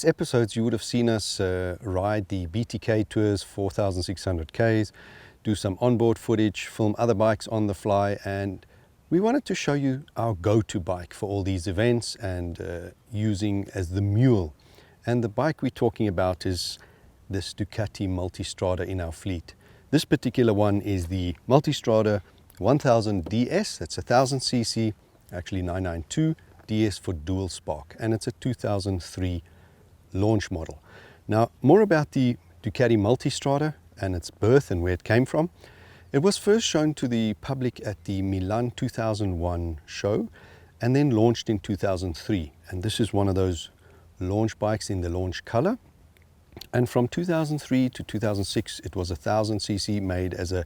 episodes you would have seen us ride the BTK tours, 4,600 Ks, do some onboard footage, film other bikes on the fly, and we wanted to show you our go-to bike for all these events and using as the mule. And the bike we're talking about is this Ducati Multistrada in our fleet. This particular one is the Multistrada 1000 DS, that's 1000cc, actually 992 DS for dual spark, and it's a 2003 launch model. Now, more about the Ducati Multistrada and its birth and where it came from. It was first shown to the public at the Milan 2001 show and then launched in 2003. And this is one of those launch bikes in the launch color. And from 2003 to 2006, it was 1000cc, made as a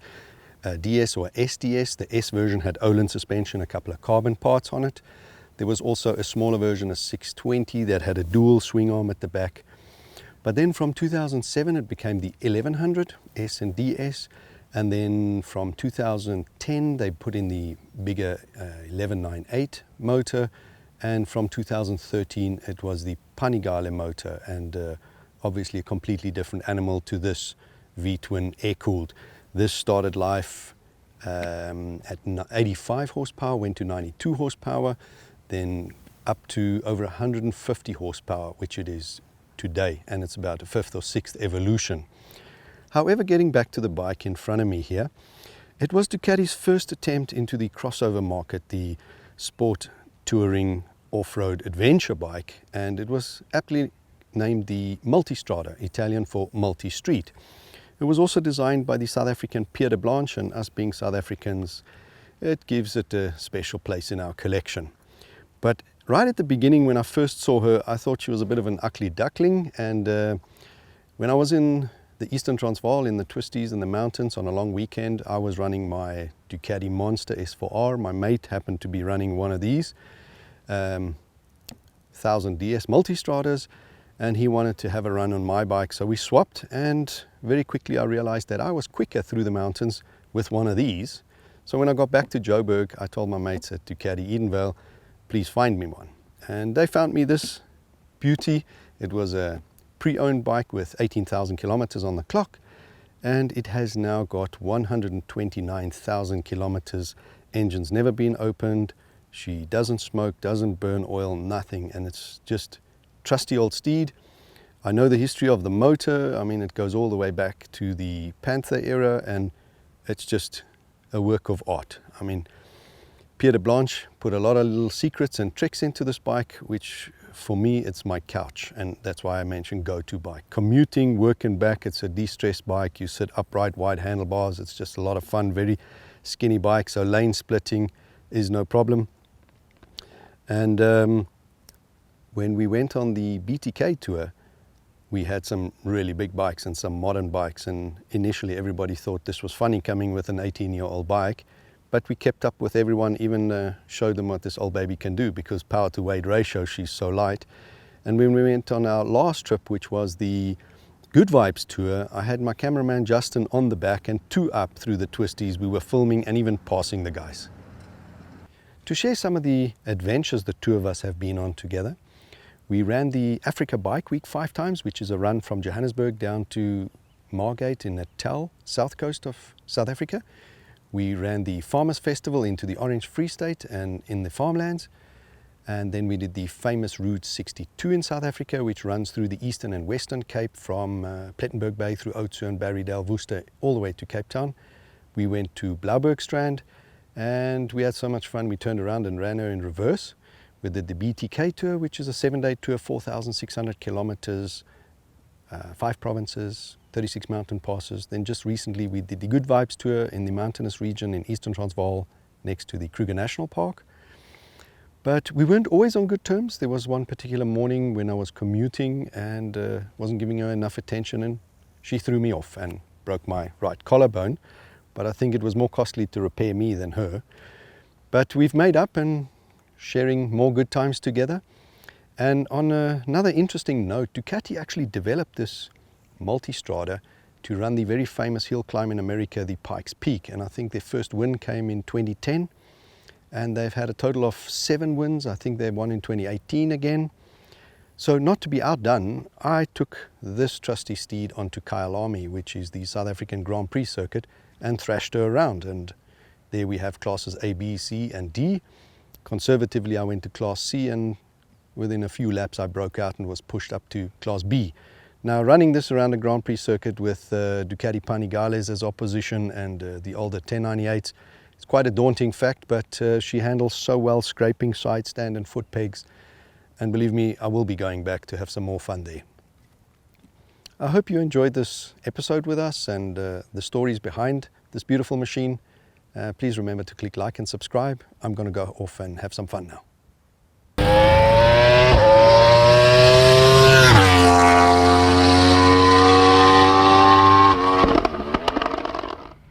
DS or SDS. The S version had Olin suspension, a couple of carbon parts on it. There was also a smaller version, a 620, that had a dual swing arm at the back. But then from 2007, it became the 1100 S and DS. And then from 2010, they put in the bigger 1198 motor. And from 2013, it was the Panigale motor, and obviously a completely different animal to this V-twin air-cooled. This started life at 85 horsepower, went to 92 horsepower, then up to over 150 horsepower, which it is today, and it's about a fifth or sixth evolution. However, getting back to the bike in front of me here, it was Ducati's first attempt into the crossover market, the sport touring off-road adventure bike, and it was aptly named the Multistrada, Italian for multi-street. It was also designed by the South African Pierre Terblanche, and us being South Africans, it gives it a special place in our collection. But right at the beginning, when I first saw her, I thought she was a bit of an ugly duckling, and when I was in the Eastern Transvaal in the twisties and the mountains on a long weekend, I was running my Ducati Monster S4R. My mate happened to be running one of these 1000 DS Multistradas, and he wanted to have a run on my bike, so we swapped, and very quickly I realized that I was quicker through the mountains with one of these. So when I got back to Joburg, I told my mates at Ducati Edenvale, please find me one. And they found me this beauty. It was a pre-owned bike with 18,000 kilometers on the clock, and it has now got 129,000 kilometers. Engine's never been opened. She doesn't smoke, doesn't burn oil, nothing, and it's just trusty old steed. I know the history of the motor. I mean, it goes all the way back to the Panther era, and it's just a work of art. I mean, Pierre Terblanche put a lot of little secrets and tricks into this bike, which for me, it's my couch, and that's why I mentioned go-to bike. Commuting, working back, it's a de-stress bike. You sit upright, wide handlebars. It's just a lot of fun, very skinny bike, so lane splitting is no problem. And when we went on the BTK tour, we had some really big bikes and some modern bikes, and initially everybody thought this was funny coming with an 18-year-old bike, but we kept up with everyone, even showed them what this old baby can do, because power to weight ratio, she's so light. And when we went on our last trip, which was the Good Vibes tour, I had my cameraman Justin on the back and two up through the twisties. We were filming and even passing the guys. To share some of the adventures the two of us have been on together, we ran the Africa Bike Week 5 times, which is a run from Johannesburg down to Margate in Natal, south coast of South Africa. We ran the Farmers Festival into the Orange Free State and in the farmlands. And then we did the famous Route 62 in South Africa, which runs through the Eastern and Western Cape from Plettenberg Bay through Oudtshoorn, Barrydale, Worcester, all the way to Cape Town. We went to Blaubergstrand, and we had so much fun we turned around and ran her in reverse. We did the BTK tour, which is a 7-day tour, 4,600 kilometers, 5 provinces, 36 mountain passes. Then just recently we did the Good Vibes tour in the mountainous region in Eastern Transvaal next to the Kruger National Park. But we weren't always on good terms. There was one particular morning when I was commuting and wasn't giving her enough attention, and she threw me off and broke my right collarbone. But I think it was more costly to repair me than her. But we've made up and sharing more good times together. And on another interesting note, Ducati actually developed this Multistrada to run the very famous hill climb in America, the Pikes Peak. And I think their first win came in 2010. And they've had a total of 7 wins. I think they won in 2018 again. So not to be outdone, I took this trusty steed onto Kyalami, which is the South African Grand Prix circuit, and thrashed her around. And there we have classes A, B, C and D. Conservatively, I went to class C, and within a few laps I broke out and was pushed up to class B. Now, running this around the Grand Prix circuit with Ducati Panigales as opposition and the older 1098s, it's quite a daunting fact, but she handles so well, scraping, side stand and foot pegs. And believe me, I will be going back to have some more fun there. I hope you enjoyed this episode with us and the stories behind this beautiful machine. Please remember to click like and subscribe. I'm going to go off and have some fun now.